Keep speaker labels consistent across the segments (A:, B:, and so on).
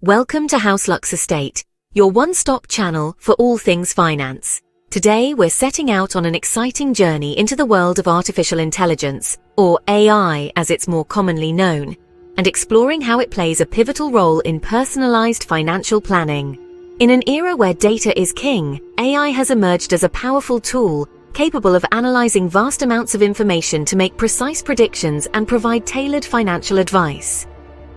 A: Welcome to HouseLux Estate, your one-stop channel for all things finance. Today we're setting out on an exciting journey into the world of artificial intelligence, or AI as it's more commonly known, and exploring how it plays a pivotal role in personalized financial planning. In an era where data is king, AI has emerged as a powerful tool capable of analyzing vast amounts of information to make precise predictions and provide tailored financial advice.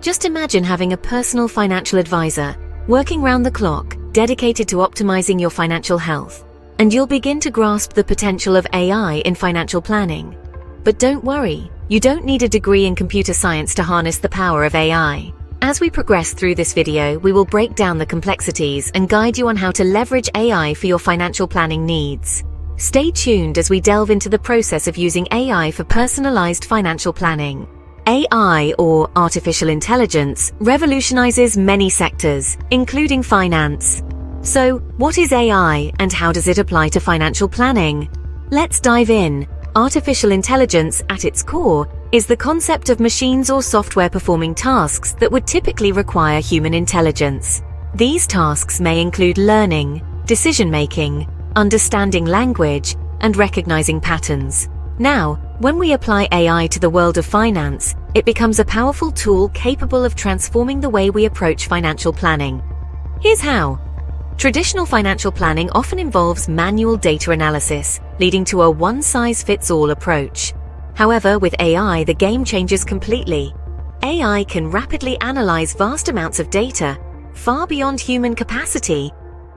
A: Just imagine having a personal financial advisor working round the clock, dedicated to optimizing your financial health, and you'll begin to grasp the potential of AI in financial planning. But don't worry, you don't need a degree in computer science to harness the power of AI. As we progress through this video, we will break down the complexities and guide you on how to leverage AI for your financial planning needs. Stay tuned as we delve into the process of using AI for personalized financial planning. AI, or artificial intelligence, revolutionizes many sectors, including finance. So, what is AI and how does it apply to financial planning? Let's dive in. Artificial intelligence, at its core, is the concept of machines or software performing tasks that would typically require human intelligence. These tasks may include learning, decision-making, understanding language, and recognizing patterns. Now, when we apply AI to the world of finance, it becomes a powerful tool capable of transforming the way we approach financial planning. Here's how. Traditional financial planning often involves manual data analysis, leading to a one-size-fits-all approach. However, with AI, the game changes completely. AI can rapidly analyze vast amounts of data, far beyond human capacity,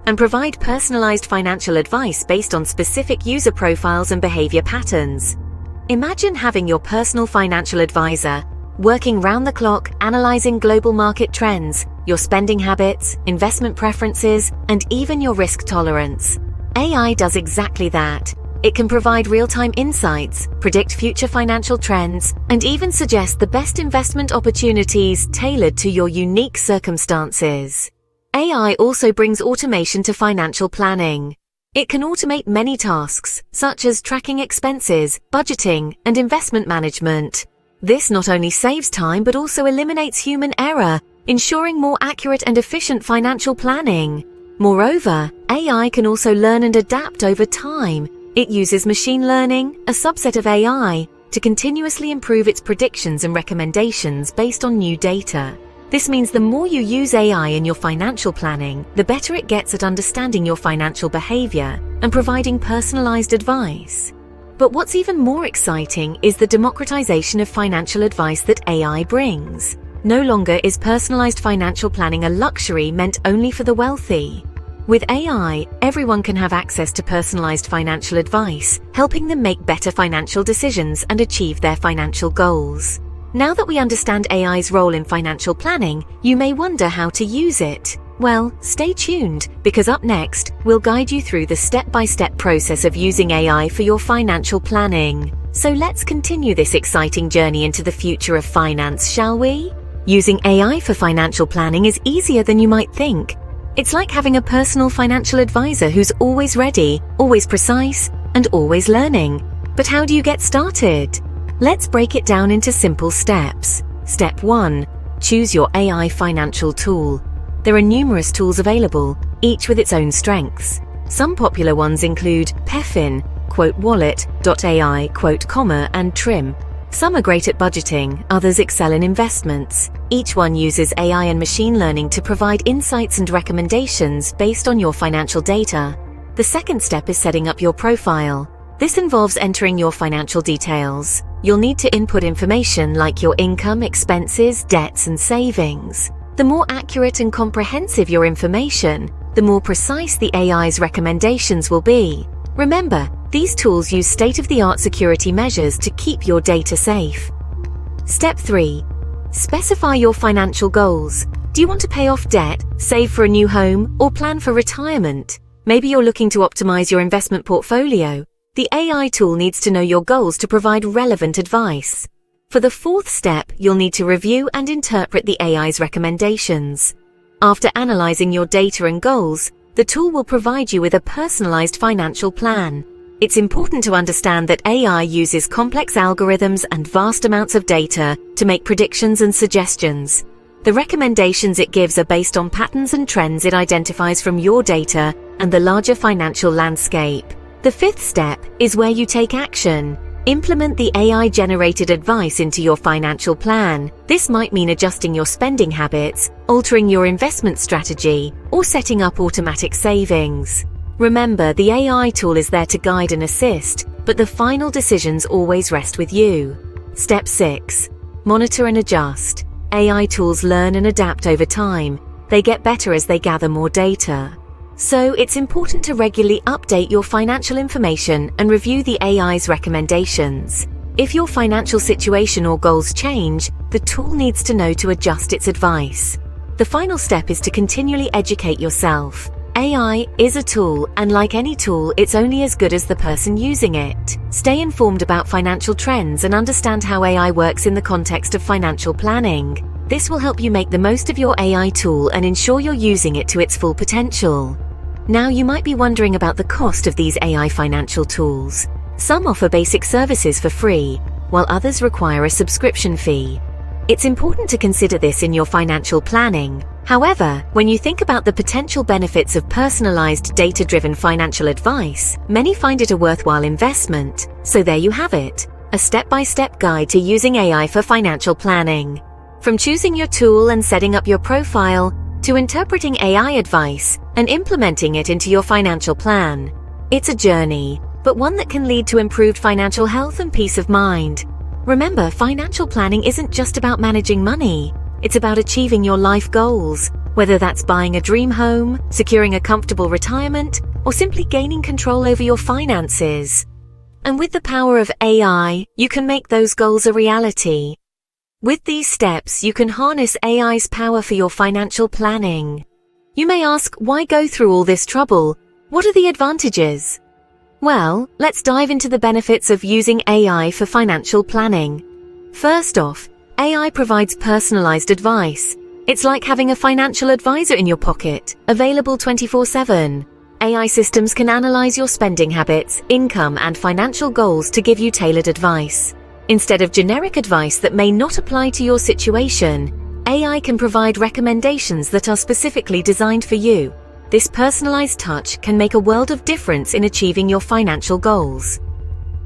A: and provide personalized financial advice based on specific user profiles and behavior patterns. Imagine having your personal financial advisor working round the clock, analyzing global market trends, your spending habits, investment preferences, and even your risk tolerance. AI does exactly that. It can provide real-time insights, predict future financial trends, and even suggest the best investment opportunities tailored to your unique circumstances. AI also brings automation to financial planning. It can automate many tasks, such as tracking expenses, budgeting, and investment management. This not only saves time but also eliminates human error, ensuring more accurate and efficient financial planning. Moreover, AI can also learn and adapt over time. It uses machine learning, a subset of AI, to continuously improve its predictions and recommendations based on new data. This means the more you use AI in your financial planning, the better it gets at understanding your financial behavior and providing personalized advice. But what's even more exciting is the democratization of financial advice that AI brings. No longer is personalized financial planning a luxury meant only for the wealthy. With AI, everyone can have access to personalized financial advice, helping them make better financial decisions and achieve their financial goals. Now that we understand AI's role in financial planning, you may wonder how to use it. Well, stay tuned, because up next, we'll guide you through the step-by-step process of using AI for your financial planning. So let's continue this exciting journey into the future of finance, shall we? Using AI for financial planning is easier than you might think. It's like having a personal financial advisor who's always ready, always precise, and always learning. But how do you get started? Let's break it down into simple steps. Step 1. Choose your AI financial tool. There are numerous tools available, each with its own strengths. Some popular ones include Pefin, Wallet, DoAI, and Trim. Some are great at budgeting, others excel in investments. Each one uses AI and machine learning to provide insights and recommendations based on your financial data. The second step is setting up your profile. This involves entering your financial details. You'll need to input information like your income, expenses, debts, and savings. The more accurate and comprehensive your information, the more precise the AI's recommendations will be. Remember, these tools use state-of-the-art security measures to keep your data safe. Step 3. Specify your financial goals. Do you want to pay off debt, save for a new home, or plan for retirement? Maybe you're looking to optimize your investment portfolio. The AI tool needs to know your goals to provide relevant advice. For the fourth step, you'll need to review and interpret the AI's recommendations. After analyzing your data and goals, the tool will provide you with a personalized financial plan. It's important to understand that AI uses complex algorithms and vast amounts of data to make predictions and suggestions. The recommendations it gives are based on patterns and trends it identifies from your data and the larger financial landscape. The fifth step is where you take action. Implement the AI-generated advice into your financial plan. This might mean adjusting your spending habits, altering your investment strategy, or setting up automatic savings. Remember, the AI tool is there to guide and assist, but the final decisions always rest with you. Step 6. Monitor and adjust. AI tools learn and adapt over time. They get better as they gather more data. So it's important to regularly update your financial information and review the AI's recommendations. If your financial situation or goals change, the tool needs to know to adjust its advice. The final step is to continually educate yourself. AI is a tool, and like any tool, it's only as good as the person using it. Stay informed about financial trends and understand how AI works in the context of financial planning. This will help you make the most of your AI tool and ensure you're using it to its full potential. Now, you might be wondering about the cost of these AI financial tools. Some offer basic services for free, while others require a subscription fee. It's important to consider this in your financial planning. However, when you think about the potential benefits of personalized, data-driven financial advice, many find it a worthwhile investment. So there you have it, a step-by-step guide to using AI for financial planning. From choosing your tool and setting up your profile, to interpreting AI advice and implementing it into your financial plan. It's a journey, but one that can lead to improved financial health and peace of mind. Remember, financial planning isn't just about managing money. It's about achieving your life goals, whether that's buying a dream home, securing a comfortable retirement, or simply gaining control over your finances. And with the power of AI, you can make those goals a reality. With these steps, you can harness AI's power for your financial planning. You may ask, why go through all this trouble? What are the advantages? Well, let's dive into the benefits of using AI for financial planning. First off, AI provides personalized advice. It's like having a financial advisor in your pocket, available 24/7. AI systems can analyze your spending habits, income, and financial goals to give you tailored advice. Instead of generic advice that may not apply to your situation, AI can provide recommendations that are specifically designed for you. This personalized touch can make a world of difference in achieving your financial goals.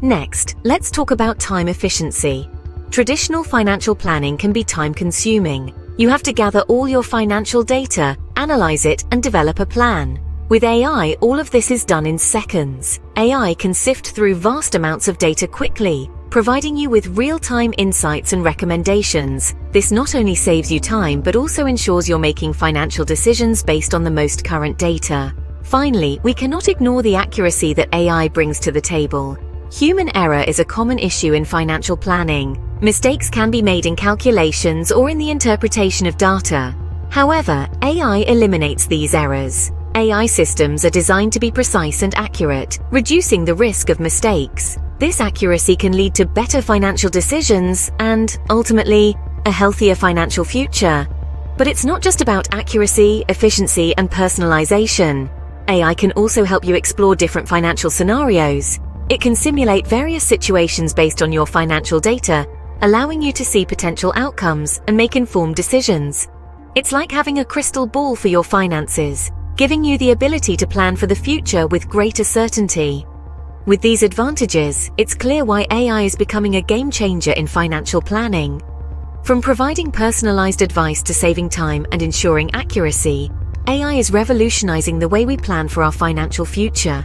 A: Next, let's talk about time efficiency. Traditional financial planning can be time-consuming. You have to gather all your financial data, analyze it, and develop a plan. With AI, all of this is done in seconds. AI can sift through vast amounts of data quickly, providing you with real-time insights and recommendations. This not only saves you time, but also ensures you're making financial decisions based on the most current data. Finally, we cannot ignore the accuracy that AI brings to the table. Human error is a common issue in financial planning. Mistakes can be made in calculations or in the interpretation of data. However, AI eliminates these errors. AI systems are designed to be precise and accurate, reducing the risk of mistakes. This accuracy can lead to better financial decisions and, ultimately, a healthier financial future. But it's not just about accuracy, efficiency, and personalization. AI can also help you explore different financial scenarios. It can simulate various situations based on your financial data, allowing you to see potential outcomes and make informed decisions. It's like having a crystal ball for your finances, giving you the ability to plan for the future with greater certainty. With these advantages, it's clear why AI is becoming a game changer in financial planning. From providing personalized advice to saving time and ensuring accuracy, AI is revolutionizing the way we plan for our financial future.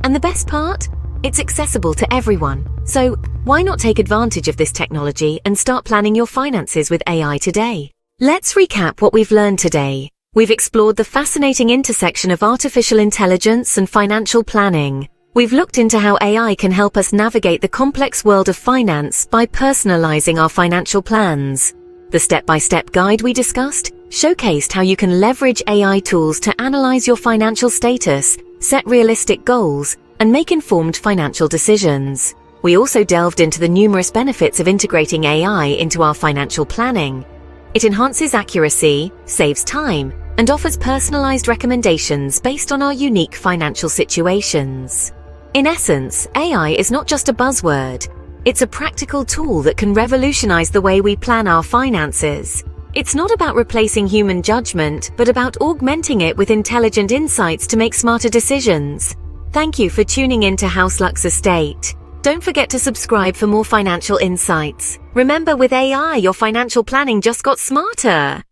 A: And the best part? It's accessible to everyone. So why not take advantage of this technology and start planning your finances with AI today? Let's recap what we've learned today. We've explored the fascinating intersection of artificial intelligence and financial planning. We've looked into how AI can help us navigate the complex world of finance by personalizing our financial plans. The step-by-step guide we discussed showcased how you can leverage AI tools to analyze your financial status, set realistic goals, and make informed financial decisions. We also delved into the numerous benefits of integrating AI into our financial planning. It enhances accuracy, saves time, and offers personalized recommendations based on our unique financial situations. In essence, AI is not just a buzzword. It's a practical tool that can revolutionize the way we plan our finances. It's not about replacing human judgment, but about augmenting it with intelligent insights to make smarter decisions. Thank you for tuning in to HouseLux Estate. Don't forget to subscribe for more financial insights. Remember, with AI, your financial planning just got smarter.